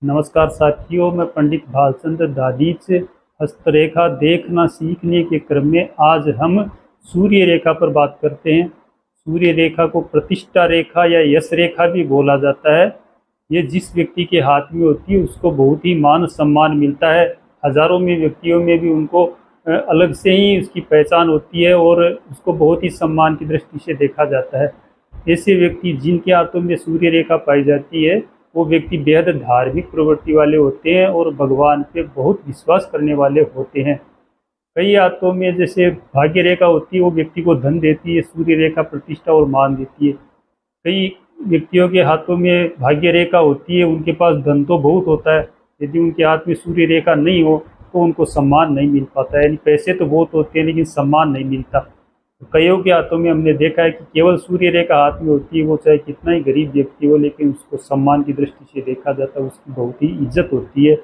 नमस्कार साथियों, मैं पंडित भालचंद्र दादीच हस्तरेखा देखना सीखने के क्रम में आज हम सूर्य रेखा पर बात करते हैं। सूर्य रेखा को प्रतिष्ठा रेखा या यश रेखा भी बोला जाता है। ये जिस व्यक्ति के हाथ में होती है उसको बहुत ही मान सम्मान मिलता है। हजारों में व्यक्तियों में भी उनको अलग से ही उसकी पहचान होती है और उसको बहुत ही सम्मान की दृष्टि से देखा जाता है। ऐसे व्यक्ति जिनके हाथों में सूर्य रेखा पाई जाती है वो व्यक्ति बेहद धार्मिक प्रवृत्ति वाले होते हैं और भगवान पे बहुत विश्वास करने वाले होते हैं। कई हाथों में जैसे भाग्य रेखा होती है वो व्यक्ति को धन देती है, सूर्य रेखा प्रतिष्ठा और मान देती है। कई व्यक्तियों के हाथों में भाग्य रेखा होती है, उनके पास धन तो बहुत होता है, यदि उनके हाथ में सूर्य रेखा नहीं हो तो उनको सम्मान नहीं मिल पाता है। यानी पैसे तो बहुत होते हैं लेकिन सम्मान नहीं मिलता। कईयों के हाथों में हमने देखा है कि केवल सूर्य रेखा हाथ में होती है, वो चाहे कितना ही गरीब व्यक्ति हो लेकिन उसको सम्मान की दृष्टि से देखा जाता है, उसकी बहुत ही इज्जत होती है।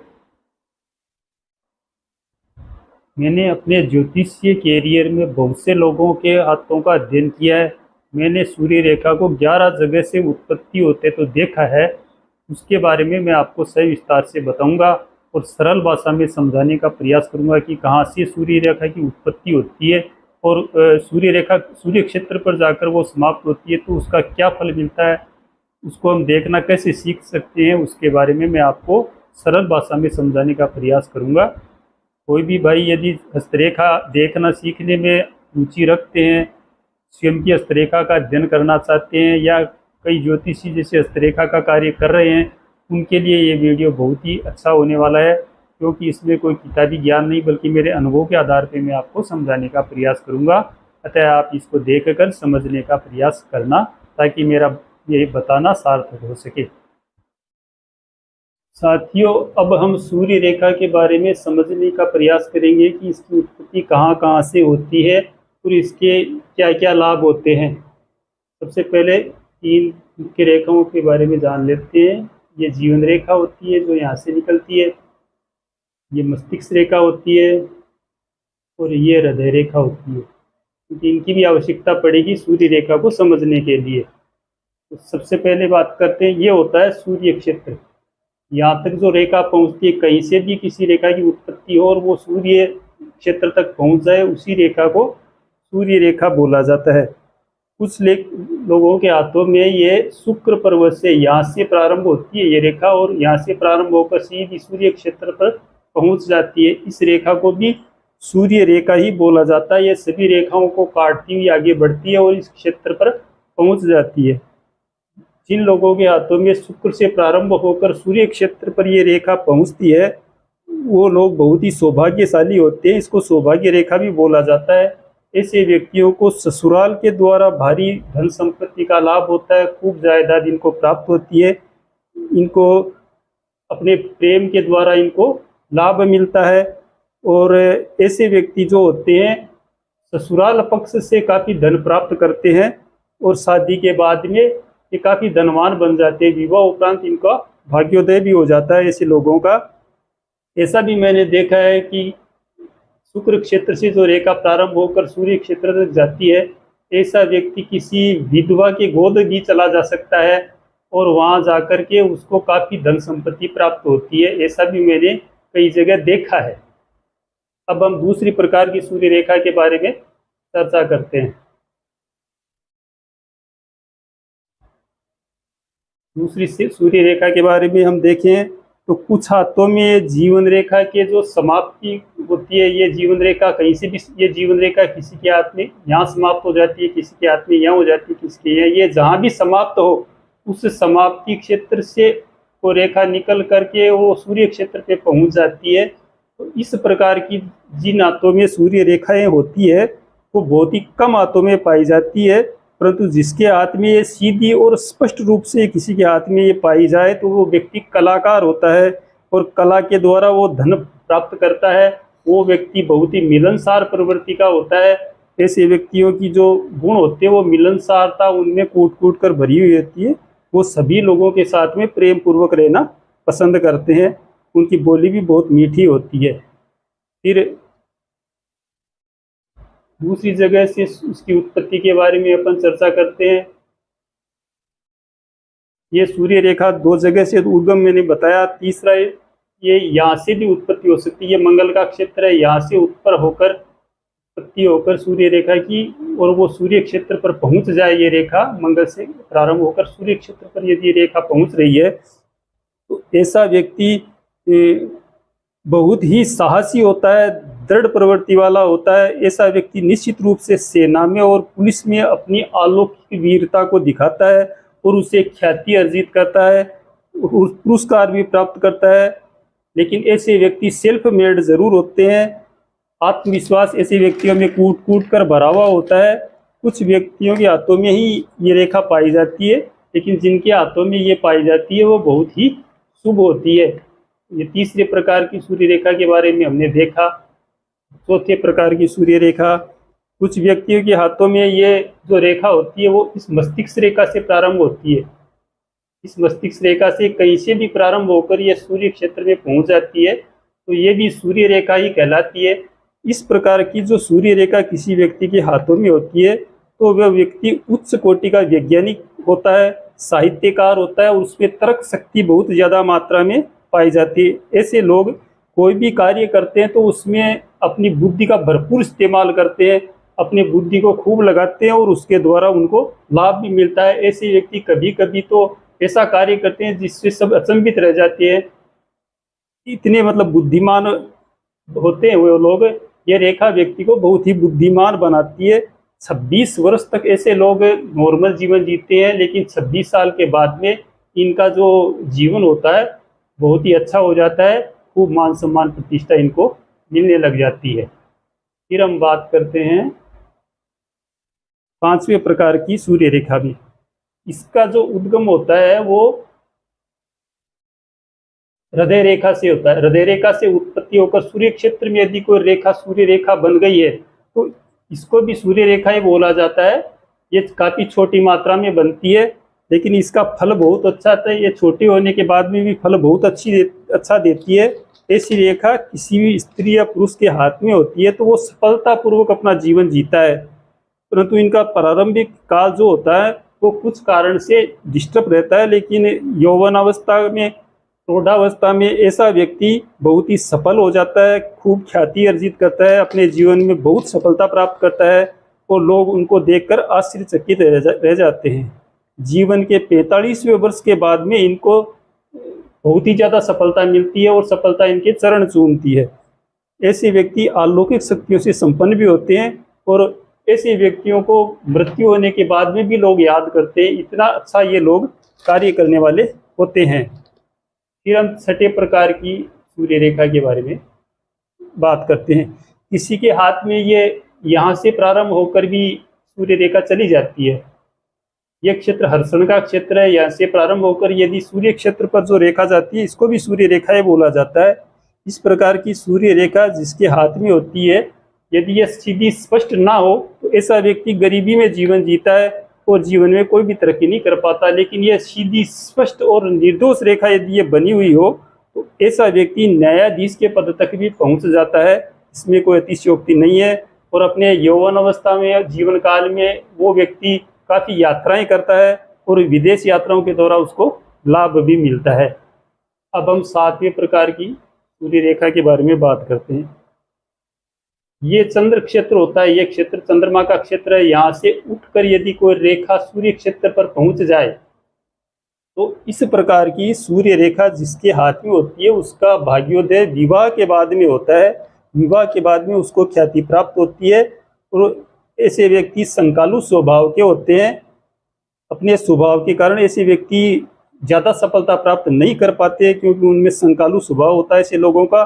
मैंने अपने ज्योतिषीय कैरियर में बहुत से लोगों के हाथों का अध्ययन किया है। मैंने सूर्य रेखा को 11 जगह से उत्पत्ति होते तो देखा है। उसके बारे में मैं आपको सही विस्तार से बताऊंगा और सरल भाषा में समझाने का प्रयास करूंगा कि कहाँ से सूर्य रेखा की उत्पत्ति होती है और सूर्य रेखा सूर्य क्षेत्र पर जाकर वो समाप्त होती है तो उसका क्या फल मिलता है, उसको हम देखना कैसे सीख सकते हैं, उसके बारे में मैं आपको सरल भाषा में समझाने का प्रयास करूंगा। कोई भी भाई यदि हस्तरेखा देखना सीखने में रुचि रखते हैं, स्वयं की हस्तरेखा का अध्ययन करना चाहते हैं या कई ज्योतिषी जैसे हस्तरेखा का कार्य कर रहे हैं, उनके लिए ये वीडियो बहुत ही अच्छा होने वाला है, क्योंकि इसमें कोई किताबी ज्ञान नहीं बल्कि मेरे अनुभव के आधार पर मैं आपको समझाने का प्रयास करूंगा। अतः आप इसको देखकर समझने का प्रयास करना ताकि मेरा ये बताना सार्थक हो सके। साथियों, अब हम सूर्य रेखा के बारे में समझने का प्रयास करेंगे कि इसकी उत्पत्ति कहाँ कहाँ से होती है और इसके क्या क्या लाभ होते हैं। सबसे पहले तीन मुख्य रेखाओं के बारे में जान लेते हैं। ये जीवन रेखा होती है जो यहाँ से निकलती है, ये मस्तिष्क रेखा होती है और ये हृदय रेखा होती है, क्योंकि इनकी भी आवश्यकता पड़ेगी सूर्य रेखा को समझने के लिए। तो सबसे पहले बात करते हैं, ये होता है सूर्य क्षेत्र। यहाँ तक जो रेखा पहुँचती है, कहीं से भी किसी रेखा की उत्पत्ति हो और वो सूर्य क्षेत्र तक पहुँच जाए, उसी रेखा को सूर्य रेखा बोला जाता है। कुछ लोगों के हाथों में ये शुक्र पर्वत से यहाँ से प्रारंभ होती है ये रेखा और यहाँ से प्रारंभ होकर सीधी सूर्य क्षेत्र पर पहुँच जाती है। इस रेखा को भी सूर्य रेखा ही बोला जाता है। ये सभी रेखाओं को काटती हुई आगे बढ़ती है और इस क्षेत्र पर पहुँच जाती है। जिन लोगों के हाथों में शुक्र से प्रारंभ होकर सूर्य क्षेत्र पर ये रेखा पहुंचती है वो लोग बहुत ही सौभाग्यशाली होते हैं। इसको सौभाग्य रेखा भी बोला जाता है। ऐसे व्यक्तियों को ससुराल के द्वारा भारी धन संपत्ति का लाभ होता है, खूब जायदाद इनको प्राप्त होती है, इनको अपने प्रेम के द्वारा इनको लाभ मिलता है। और ऐसे व्यक्ति जो होते हैं ससुराल पक्ष से काफ़ी धन प्राप्त करते हैं और शादी के बाद में ये काफ़ी धनवान बन जाते हैं। विवाह उपरांत इनका भाग्योदय भी हो जाता है ऐसे लोगों का। ऐसा भी मैंने देखा है कि शुक्र क्षेत्र से जो रेखा प्रारंभ होकर सूर्य क्षेत्र तक जाती है, ऐसा व्यक्ति किसी विधवा के गोद भी चला जा सकता है और वहां जाकर के उसको काफ़ी धन संपत्ति प्राप्त होती है। ऐसा भी मैंने कई जगह देखा है। अब हम दूसरी प्रकार की सूर्य रेखा के बारे में चर्चा करते हैं। दूसरी सूर्य रेखा के बारे में हम देखें तो कुछ हाथों में जीवन रेखा के जो समाप्ति होती है, ये जीवन रेखा कहीं से भी, ये जीवन रेखा किसी के हाथ में यहाँ समाप्त हो जाती है, किसी के हाथ में यहाँ हो जाती है, किसी के यहाँ, ये जहाँ भी समाप्त हो उस समाप्ति क्षेत्र से वो रेखा निकल करके वो सूर्य क्षेत्र पे पहुँच जाती है। तो इस प्रकार की जिन हाथों में सूर्य रेखाएं होती है वो बहुत ही कम हाथों में पाई जाती है, परंतु जिसके हाथ में ये सीधी और स्पष्ट रूप से किसी के हाथ में ये पाई जाए तो वो व्यक्ति कलाकार होता है और कला के द्वारा वो धन प्राप्त करता है। वो व्यक्ति बहुत ही मिलनसार प्रवृत्ति का होता है। ऐसे व्यक्तियों की जो गुण होते हैं वो मिलनसारता उनमें कूट कूट कर भरी हुई रहती है। वो सभी लोगों के साथ में प्रेम पूर्वक रहना पसंद करते हैं। उनकी बोली भी बहुत मीठी होती है। फिर दूसरी जगह से उसकी उत्पत्ति के बारे में अपन चर्चा करते हैं। ये सूर्य रेखा दो जगह से उद्गम मैंने बताया। तीसरा ये यहाँ से भी उत्पत्ति हो सकती है, ये मंगल का क्षेत्र है, यहाँ से उत्पत्ति होकर सूर्य रेखा की, और वो सूर्य क्षेत्र पर पहुंच जाए। ये रेखा मंगल से प्रारंभ होकर सूर्य क्षेत्र पर यदि रेखा पहुंच रही है तो ऐसा व्यक्ति बहुत ही साहसी होता है, दृढ़ प्रवृत्ति वाला होता है। ऐसा व्यक्ति निश्चित रूप से सेना में और पुलिस में अपनी अलौकिक वीरता को दिखाता है और उसे ख्याति अर्जित करता है, पुरस्कार भी प्राप्त करता है। लेकिन ऐसे व्यक्ति सेल्फ मेड जरूर होते हैं। आत्मविश्वास ऐसे व्यक्तियों में कूट कूट कर भरा हुआ होता है। कुछ व्यक्तियों के हाथों में ही ये रेखा पाई जाती है, लेकिन जिनके हाथों में ये पाई जाती है वो बहुत ही शुभ होती है। ये तीसरे प्रकार की सूर्य रेखा के बारे में हमने देखा। चौथे प्रकार की सूर्य रेखा, कुछ व्यक्तियों के हाथों में ये जो रेखा होती है वो इस मस्तिष्क रेखा से प्रारंभ होती है। इस मस्तिष्क रेखा से कहीं से भी प्रारंभ होकर ये सूर्य क्षेत्र में पहुंच जाती है, तो ये भी सूर्य रेखा ही कहलाती है। इस प्रकार की जो सूर्य रेखा किसी व्यक्ति के हाथों में होती है तो वह व्यक्ति उच्च कोटि का वैज्ञानिक होता है, साहित्यकार होता है, और उसमें तर्क शक्ति बहुत ज़्यादा मात्रा में पाई जाती है। ऐसे लोग कोई भी कार्य करते हैं तो उसमें अपनी बुद्धि का भरपूर इस्तेमाल करते हैं, अपनी बुद्धि को खूब लगाते हैं और उसके द्वारा उनको लाभ भी मिलता है। ऐसे व्यक्ति कभी कभी तो ऐसा कार्य करते हैं जिससे सब अचंभित रह जाते हैं, इतने मतलब बुद्धिमान होते हैं वो लोग। ये रेखा व्यक्ति को बहुत ही बुद्धिमान बनाती है। 26 वर्ष तक ऐसे लोग नॉर्मल जीवन जीते हैं, लेकिन 26 साल के बाद में इनका जो जीवन होता है बहुत ही अच्छा हो जाता है, खूब मान सम्मान प्रतिष्ठा इनको मिलने लग जाती है। फिर हम बात करते हैं पांचवें प्रकार की सूर्य रेखा भी। इसका जो उद्गम होता है वो हृदय रेखा से होता है। हृदय रेखा से उत्पत्ति होकर सूर्य क्षेत्र में यदि कोई रेखा सूर्य रेखा बन गई है तो इसको भी सूर्य रेखा ही बोला जाता है। ये काफी छोटी मात्रा में बनती है, लेकिन इसका फल बहुत अच्छा आता है। ये छोटी होने के बाद में भी फल बहुत अच्छा देती है। ऐसी रेखा किसी भी स्त्री या पुरुष के हाथ में होती है तो वो सफलतापूर्वक अपना जीवन जीता है, परंतु इनका प्रारंभिक काल जो होता है वो कुछ कारण से डिस्टर्ब रहता है। लेकिन यौवनावस्था में, प्रौढ़ावस्था में ऐसा व्यक्ति बहुत ही सफल हो जाता है, खूब ख्याति अर्जित करता है, अपने जीवन में बहुत सफलता प्राप्त करता है और लोग उनको देखकर आश्चर्यचकित रह जाते हैं। जीवन के 45वें वर्ष के बाद में इनको बहुत ही ज़्यादा सफलता मिलती है और सफलता इनके चरण चूमती है। ऐसे व्यक्ति अलौकिक शक्तियों से संपन्न भी होते हैं और ऐसे व्यक्तियों को मृत्यु होने के बाद में भी लोग याद करते हैं, इतना अच्छा ये लोग कार्य करने वाले होते हैं। फिर हम छठे प्रकार की सूर्य रेखा के बारे में बात करते हैं। किसी के हाथ में ये यहाँ से प्रारंभ होकर भी सूर्य रेखा चली जाती है। यह क्षेत्र हर्षण का क्षेत्र है, यहाँ से प्रारंभ होकर यदि सूर्य क्षेत्र पर जो रेखा जाती है इसको भी सूर्य रेखा ही बोला जाता है। इस प्रकार की सूर्य रेखा जिसके हाथ में होती है, यदि यह सीधी स्पष्ट ना हो तो ऐसा व्यक्ति गरीबी में जीवन जीता है और जीवन में कोई भी तरक्की नहीं कर पाता। लेकिन यह सीधी स्पष्ट और निर्दोष रेखा यदि ये बनी हुई हो तो ऐसा व्यक्ति न्यायाधीश के पद तक भी पहुंच जाता है। इसमें कोई अतिशयोक्ति नहीं है। और अपने यौवन अवस्था में, जीवन काल में वो व्यक्ति काफ़ी यात्राएं करता है और विदेश यात्राओं के द्वारा उसको लाभ भी मिलता है। अब हम सातवें प्रकार की सूर्य रेखा के बारे में बात करते हैं। ये चंद्र क्षेत्र होता है, यह क्षेत्र चंद्रमा का क्षेत्र है। यहाँ से उठकर यदि कोई रेखा सूर्य क्षेत्र पर पहुंच जाए तो इस प्रकार की सूर्य रेखा जिसके हाथ में होती है उसका भाग्योदय विवाह के बाद में होता है। विवाह के बाद में उसको ख्याति प्राप्त होती है और ऐसे व्यक्ति संकालु स्वभाव के होते हैं। अपने स्वभाव के कारण ऐसे व्यक्ति ज़्यादा सफलता प्राप्त नहीं कर पाते क्योंकि उनमें संकालु स्वभाव होता है ऐसे लोगों का।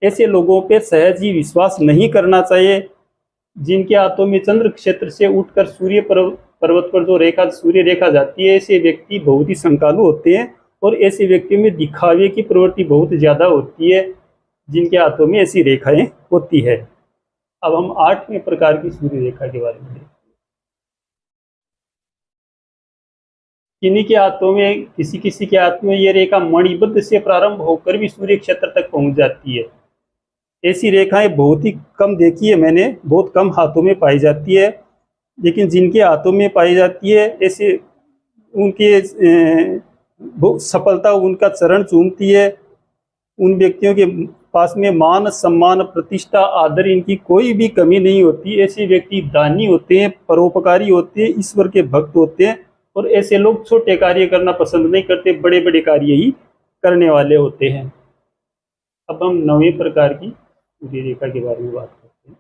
ऐसे लोगों पे सहज ही विश्वास नहीं करना चाहिए। जिनके हाथों में चंद्र क्षेत्र से उठकर सूर्य पर्वत पर जो रेखा सूर्य रेखा जाती है, ऐसे व्यक्ति बहुत ही संकालु होते हैं और ऐसे व्यक्तियों में दिखावे की प्रवृत्ति बहुत ज़्यादा होती है जिनके हाथों में ऐसी रेखाएं होती है। अब हम आठवें प्रकार की सूर्य रेखा के बारे में देखते हैं। किन्हीं के हाथों में, किसी के हाथ में ये रेखा मणिबद्ध से प्रारंभ होकर भी सूर्य क्षेत्र तक पहुंच जाती है। ऐसी रेखाएं बहुत ही कम देखी है मैंने, बहुत कम हाथों में पाई जाती है। लेकिन जिनके हाथों में पाई जाती है ऐसे उनके सफलता उनका चरण चूमती है। उन व्यक्तियों के पास में मान सम्मान प्रतिष्ठा आदर इनकी कोई भी कमी नहीं होती। ऐसे व्यक्ति दानी होते हैं, परोपकारी होते हैं, ईश्वर के भक्त होते हैं और ऐसे लोग छोटे कार्य करना पसंद नहीं करते, बड़े बड़े कार्य ही करने वाले होते हैं। अब हम 9वें प्रकार की सूर्य रेखा के बारे में बात करते हैं।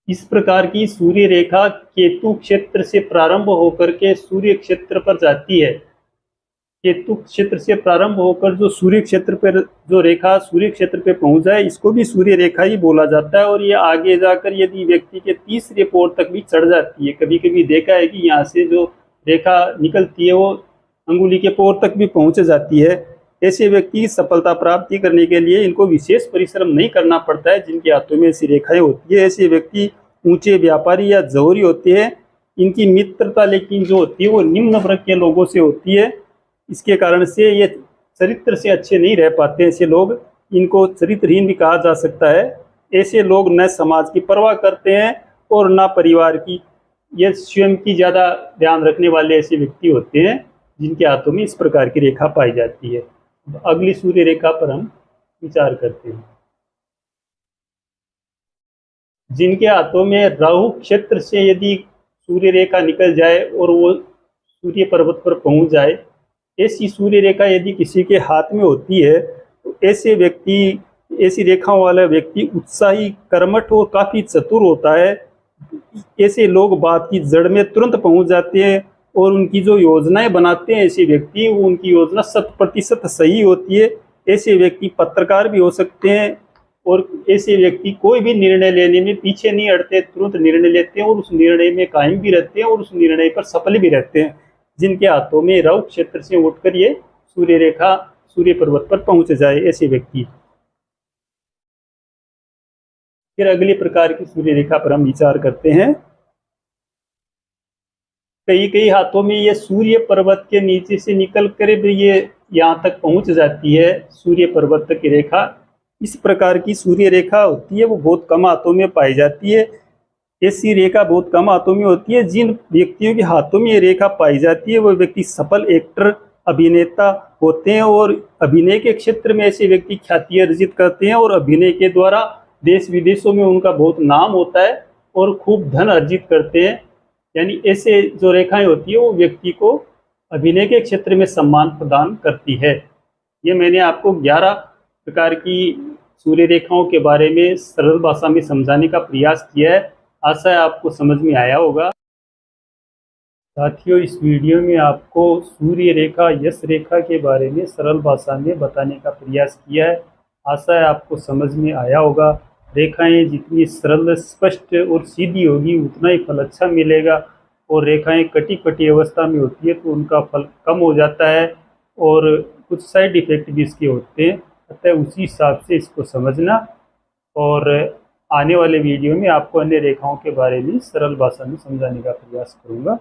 इस प्रकार की सूर्य रेखा केतु क्षेत्र से प्रारंभ होकर के सूर्य क्षेत्र पर जाती है। केतु क्षेत्र से प्रारंभ होकर जो सूर्य क्षेत्र पर जो रेखा सूर्य क्षेत्र पे पहुंच जाए, इसको भी सूर्य रेखा ही बोला जाता है। और ये आगे जाकर यदि व्यक्ति के तीसरे पोर तक भी चढ़ जाती है, कभी कभी देखा है कि यहाँ से जो रेखा निकलती है वो अंगुली के पोर तक भी पहुंच जाती है। ऐसे व्यक्ति की सफलता प्राप्ति करने के लिए इनको विशेष परिश्रम नहीं करना पड़ता है, जिनके हाथों में ऐसी रेखाएं होती है। ऐसे व्यक्ति ऊंचे व्यापारी या जौहरी होते हैं। इनकी मित्रता लेकिन जो होती है वो निम्न वर्ग के लोगों से होती है। इसके कारण से ये चरित्र से अच्छे नहीं रह पाते। ऐसे लोग, इनको चरित्रहीन भी कहा जा सकता है। ऐसे लोग न समाज की परवाह करते हैं और न परिवार की। ये स्वयं की ज़्यादा ध्यान रखने वाले ऐसे व्यक्ति होते हैं जिनके हाथों में इस प्रकार की रेखा पाई जाती है। अगली सूर्य रेखा पर हम विचार करते हैं। जिनके हाथों में राहु क्षेत्र से यदि सूर्य रेखा निकल जाए और वो सूर्य पर्वत पर पहुंच जाए, ऐसी सूर्य रेखा यदि किसी के हाथ में होती है तो ऐसे व्यक्ति, ऐसी रेखाओं वाला व्यक्ति उत्साही, कर्मठ और काफ़ी चतुर होता है। ऐसे लोग बात की जड़ में तुरंत पहुंच जाते हैं और उनकी जो योजनाएं बनाते हैं ऐसे व्यक्ति, वो उनकी योजना 100% सही होती है। ऐसे व्यक्ति पत्रकार भी हो सकते हैं और ऐसे व्यक्ति कोई भी निर्णय लेने में पीछे नहीं हटते, तुरंत निर्णय लेते हैं और उस निर्णय में कायम भी रहते हैं और उस निर्णय पर सफल भी रहते हैं। जिनके हाथों में राहु क्षेत्र से उठकर ये सूर्य रेखा सूर्य पर्वत पर पहुंच जाए, ऐसे व्यक्ति। फिर अगली प्रकार की सूर्य रेखा पर हम विचार करते हैं। कई कई हाथों में ये सूर्य पर्वत के नीचे से निकल कर ये यहाँ तक पहुंच जाती है, सूर्य पर्वत की रेखा। इस प्रकार की सूर्य रेखा होती है वो बहुत कम हाथों में पाई जाती है। ऐसी रेखा बहुत कम हाथों में होती है। जिन व्यक्तियों के हाथों में ये रेखा पाई जाती है वो व्यक्ति सफल एक्टर, अभिनेता होते हैं और अभिनय के क्षेत्र में ऐसे व्यक्ति ख्याति अर्जित करते हैं और अभिनय के द्वारा देश विदेशों में उनका बहुत नाम होता है और खूब धन अर्जित करते हैं। यानी ऐसे जो रेखाएं होती है वो व्यक्ति को अभिनय के क्षेत्र में सम्मान प्रदान करती है। ये मैंने आपको 11 प्रकार की सूर्य रेखाओं के बारे में सरल भाषा में समझाने का प्रयास किया है। आशा है आपको समझ में आया होगा। साथियों, इस वीडियो में आपको सूर्य रेखा, यश रेखा के बारे में सरल भाषा में बताने का प्रयास किया है। आशा है आपको समझ में आया होगा। रेखाएं जितनी सरल, स्पष्ट और सीधी होगी उतना ही फल अच्छा मिलेगा, और रेखाएं कटी कटी अवस्था में होती है तो उनका फल कम हो जाता है और कुछ साइड इफ़ेक्ट भी इसके होते हैं। अतः उसी हिसाब से इसको समझना। और आने वाले वीडियो में आपको अन्य रेखाओं के बारे में सरल भाषा में समझाने का प्रयास करूँगा।